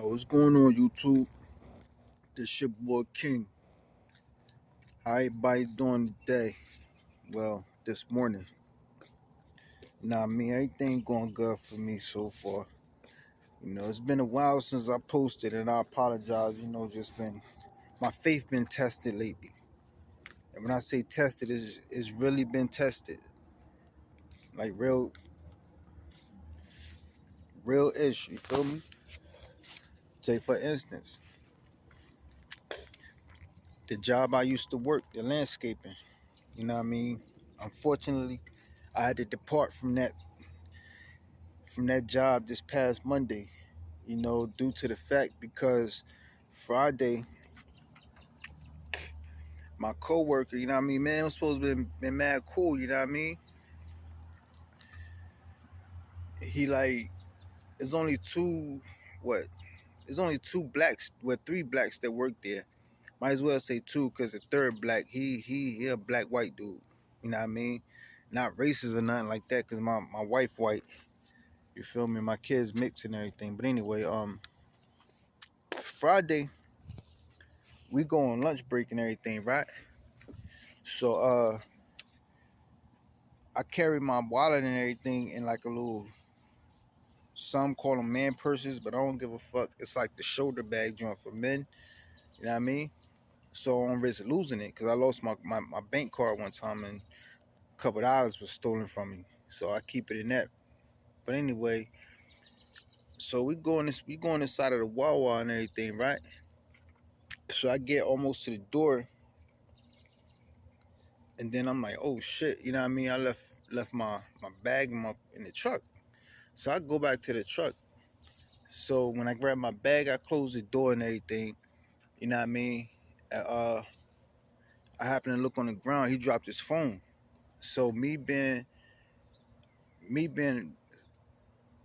What's going on, YouTube? This your boy King. How everybody doing today? Well, this morning. Everything going good for me so far. It's been a while since I posted, and I apologize. Just been my faith been tested lately, and when I say tested, it's really been tested, like real issue. You feel me? Take for instance, the job I used to work, the landscaping. You know what I mean? Unfortunately, I had to depart from that job this past Monday, due to the fact because Friday, my coworker, man, was supposed to been mad cool, he like, it's only two, what? There's only two blacks, three blacks that work there. Might as well say two, cause the third black, he a black white dude. You know what I mean? Not racist or nothing like that, cause my wife white. You feel me? My kids mixed and everything. But anyway, Friday we go on lunch break and everything, right? So I carry my wallet and everything in like a little, some call them man purses, but I don't give a fuck. It's like the shoulder bag joint for men. You know what I mean? So I'm risk losing it because I lost my bank card one time and a couple of dollars was stolen from me. So I keep it in that. But anyway, so we go on this side of the Wawa and everything, right? So I get almost to the door and then I'm like, oh shit, you know what I mean? I left my bag in the truck. So I go back to the truck. So when I grab my bag, I close the door and everything. You know what I mean? Uh, I happen to look on the ground. He dropped his phone. So me being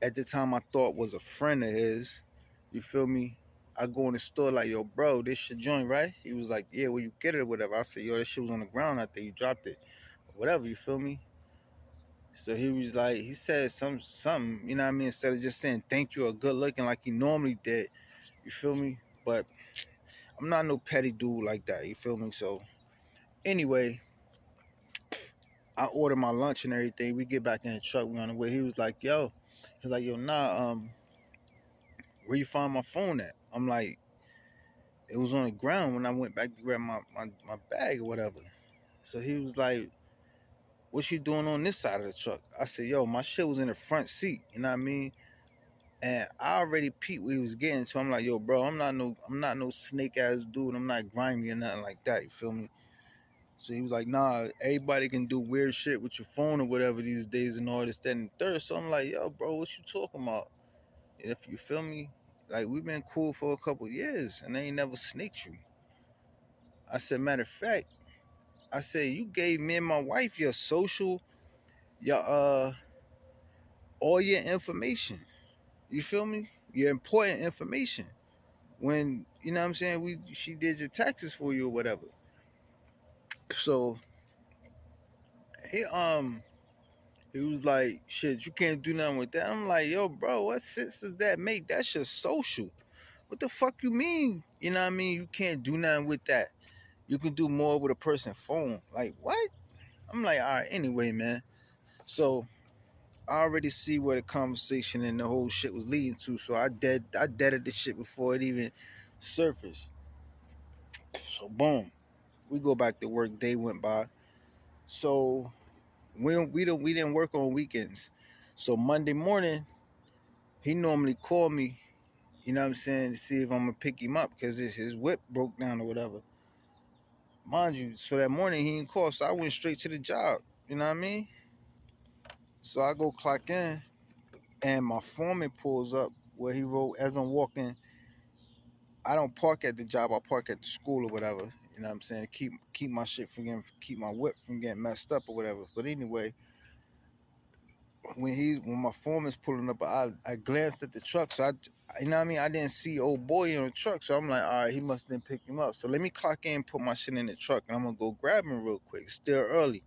at the time I thought was a friend of his. You feel me? I go in the store like, yo, bro, this shit joint, right? He was like, yeah, where you get it or whatever. I said, yo, that shit was on the ground. I think you dropped it, or whatever. You feel me? So he was like, he said something. You know what I mean? Instead of just saying thank you or good looking like he normally did. You feel me? But I'm not no petty dude like that. You feel me? So anyway, I order my lunch and everything. We get back in the truck. We on the way. He was like, yo, nah, where you find my phone at? I'm like, it was on the ground when I went back to grab my bag or whatever. So he was like, what you doing on this side of the truck? I said, yo, my shit was in the front seat. You know what I mean? And I already peeped what he was getting. So I'm like, yo, bro, I'm not no snake ass dude. I'm not grimy or nothing like that. You feel me? So he was like, nah, everybody can do weird shit with your phone or whatever these days and all this, that, and the third. So I'm like, yo, bro, what you talking about? And if you feel me, like we've been cool for a couple years and they ain't never snaked you. I said, matter of fact, I said, you gave me and my wife your social, your all your information. You feel me? Your important information. When, you know what I'm saying, she did your taxes for you or whatever. So he he was like, shit, you can't do nothing with that. I'm like, yo, bro, what sense does that make? That's your social. What the fuck you mean? You know what I mean? You can't do nothing with that. You can do more with a person's phone. Like, what? I'm like, all right, anyway, man. So I already see where the conversation and the whole shit was leading to. So I deaded the shit before it even surfaced. So boom. We go back to work, day went by. So we didn't work on weekends. So Monday morning, he normally call me, you know what I'm saying, to see if I'm gonna pick him up because his whip broke down or whatever. Mind you, so that morning he didn't call, so I went straight to the job. You know what I mean? So I go clock in, and my foreman pulls up where he wrote as I'm walking. I don't park at the job. I park at the school or whatever. You know what I'm saying? Keep my shit from getting, keep my whip from getting messed up or whatever. But anyway, when my foreman's pulling up, I glanced at the truck. So you know what I mean? I didn't see old boy on the truck. So I'm like, all right, he must have picked him up. So let me clock in, put my shit in the truck, and I'm gonna go grab him real quick. It's still early.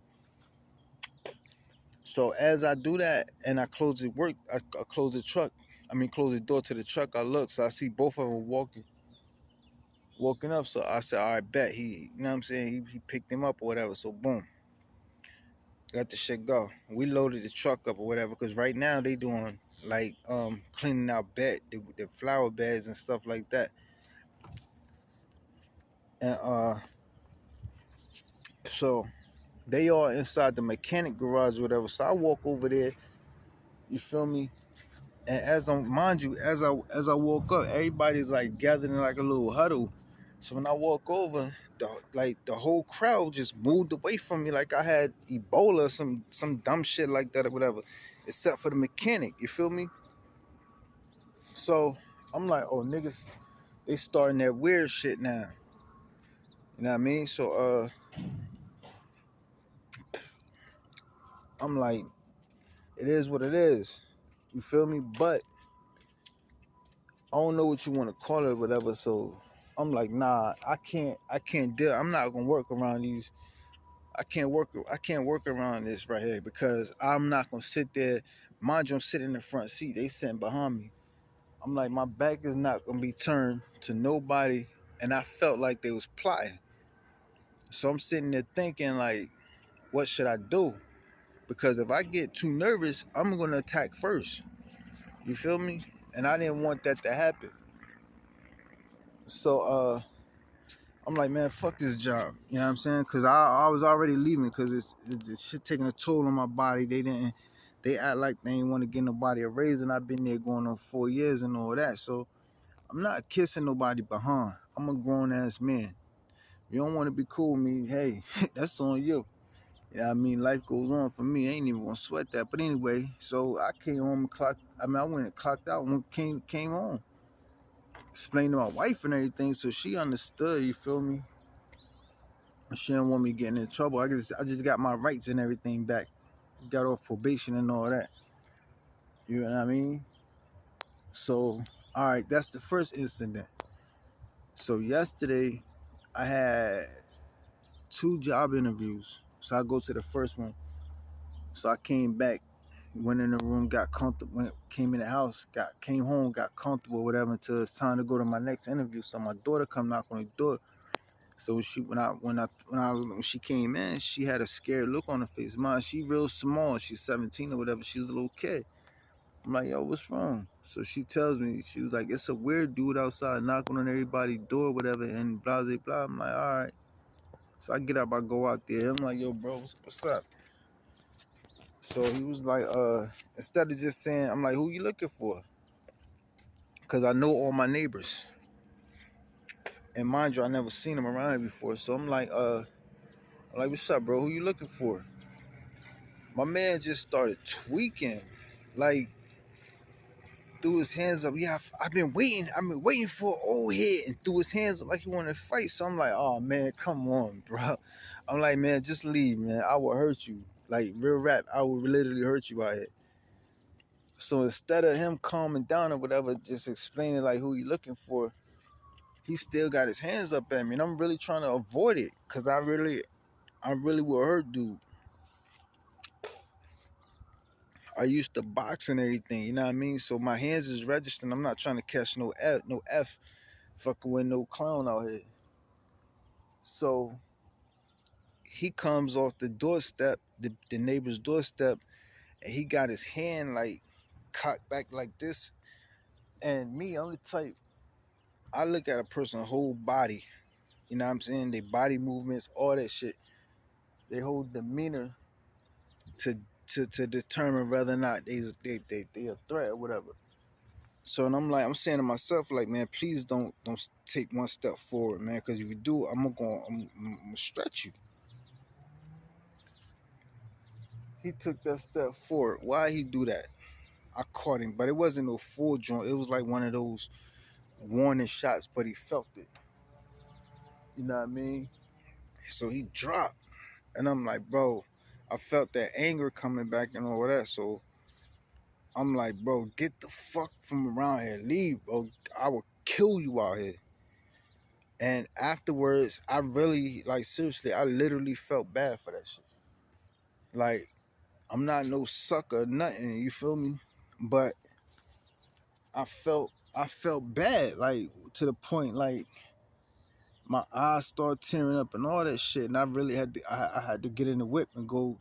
So as I do that and I close the truck, I mean, close the door to the truck. I look, so I see both of them walking up. So I said, all right, bet he, you know what I'm saying? He picked him up or whatever. So boom, let the shit go. We loaded the truck up or whatever, because right now they doing like cleaning out the flower beds and stuff like that. And so they are inside the mechanic garage or whatever. So I walk over there, you feel me? And as I'm, mind you, as I walk up, everybody's like gathered in like a little huddle. So when I walk over, the whole crowd just moved away from me like I had Ebola or some dumb shit like that or whatever. Except for the mechanic, you feel me? So I'm like, oh niggas, they starting that weird shit now. You know what I mean? So I'm like, it is what it is. You feel me? But I don't know what you want to call it or whatever. So I'm like, nah, I can't deal. I'm not gonna work around these. I can't work around this right here, because I'm not gonna sit there. Mind you, I'm sitting in the front seat. They sitting behind me. I'm like, my back is not gonna be turned to nobody. And I felt like they was plotting. So I'm sitting there thinking like, what should I do? Because if I get too nervous, I'm gonna attack first. You feel me? And I didn't want that to happen. So I'm like, man, fuck this job. You know what I'm saying? Because I was already leaving, because it's shit taking a toll on my body. They act like they ain't want to get nobody a raise, and I've been there going on 4 years and all that. So I'm not kissing nobody behind. I'm a grown ass man. You don't want to be cool with me, hey, that's on you. You know what I mean? Life goes on for me. I ain't even gonna sweat that. But anyway, so I came home and I went and clocked out and came home. Explained to my wife and everything, so she understood, you feel me? She didn't want me getting in trouble. I just got my rights and everything back. Got off probation and all that. You know what I mean? So, all right, that's the first incident. So yesterday, I had 2 job interviews. So I go to the first one. So I came back, went in the room, got comfortable, came in the house, came home, got comfortable, whatever, until it's time to go to my next interview. So my daughter come knock on the door. So when she came in, she had a scared look on her face. Mom, she real small. She's 17 or whatever. She was a little kid. I'm like, yo, what's wrong? So she tells me, she was like, it's a weird dude outside knocking on everybody's door, whatever, and blah, blah, blah. I'm like, all right. So I get up, I go out there. I'm like, yo, bro, what's up? So he was like, instead of just saying, I'm like, who you looking for? Because I know all my neighbors. And mind you, I never seen them around here before. So I'm like, what's up, bro? Who you looking for? My man just started tweaking, like threw his hands up. Yeah, I've been waiting for an old head, and threw his hands up like he wanted to fight. So I'm like, oh man, come on, bro. I'm like, man, just leave, man. I will hurt you, like real rap. I will literally hurt you out here. So instead of him calming down or whatever, just explaining like who he looking for, he still got his hands up at me, and I'm really trying to avoid it, cause I really will hurt dude. I used to box and everything, you know what I mean? So my hands is registered. I'm not trying to catch no F fucking with no clown out here. So he comes off the doorstep, the neighbor's doorstep, and he got his hand like cocked back like this. And me, I'm the type, I look at a person's whole body, you know what I'm saying? Their body movements, all that shit. Their whole demeanor to determine whether or not they a threat or whatever. So and I'm saying to myself, like, man, please don't take one step forward, man, because if you do, I'm gonna stretch you. He took that step forward. Why he do that? I caught him, but it wasn't no full joint. It was like one of those warning shots, but he felt it. You know what I mean? So he dropped, and I'm like, bro, I felt that anger coming back and all that. So I'm like, bro, get the fuck from around here, leave, bro. I will kill you out here. And afterwards, I really, like, seriously, I literally felt bad for that shit. Like, I'm not no sucker, nothing, you feel me? But I felt bad, like to the point like my eyes started tearing up and all that shit, and I really had to I had to get in the whip and go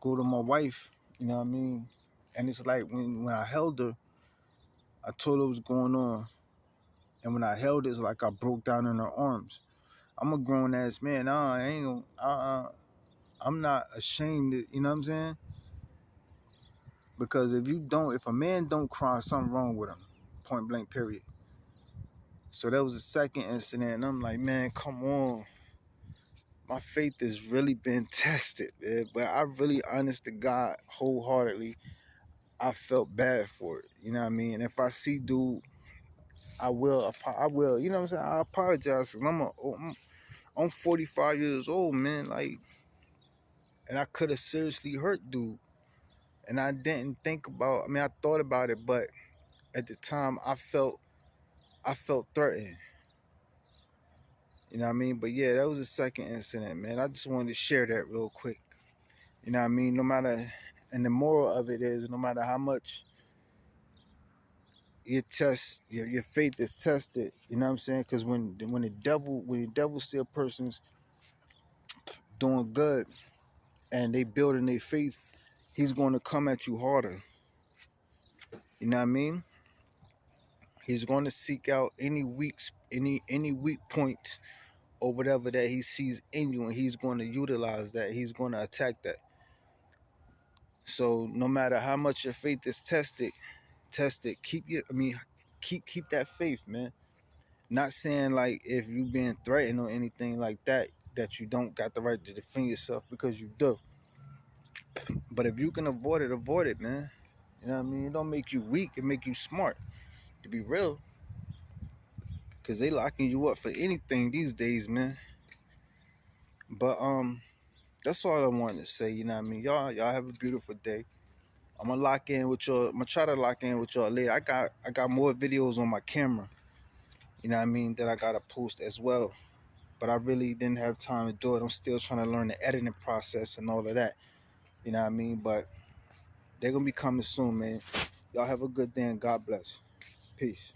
to my wife, you know what I mean? And it's like when I held her, I told her what's going on, and when I held her, it's like I broke down in her arms. I'm a grown ass man. I ain't gonna. I'm not ashamed. You know what I'm saying? Because if a man don't cry, something wrong with him. Point blank. Period. So that was the second incident, and I'm like, man, come on. My faith has really been tested, man. But I really, honest to God, wholeheartedly, I felt bad for it. You know what I mean? And if I see dude, I will. You know what I'm saying? I apologize because I'm 45 years old, man. Like, and I could have seriously hurt dude. And I didn't think about. I mean, I thought about it, but at the time, I felt threatened. You know what I mean? But yeah, that was the second incident, man. I just wanted to share that real quick. You know what I mean? No matter, and the moral of it is, no matter how much your faith is tested. You know what I'm saying? Because when the devil see a person's doing good and they building their faith, he's going to come at you harder. You know what I mean? He's going to seek out any weak points or whatever that he sees in you, and he's going to utilize that. He's going to attack that. So no matter how much your faith is tested, keep that faith, man. Not saying like if you being threatened or anything like that, that you don't got the right to defend yourself, because you do. But if you can avoid it, man. You know what I mean? It don't make you weak, it make you smart, to be real. Cause they locking you up for anything these days, man. But that's all I wanted to say, you know what I mean? Y'all have a beautiful day. I'm gonna try to lock in with y'all later. I got more videos on my camera, you know what I mean, that I gotta post as well. But I really didn't have time to do it. I'm still trying to learn the editing process and all of that. You know what I mean? But they're gonna be coming soon, man. Y'all have a good day and God bless. Peace.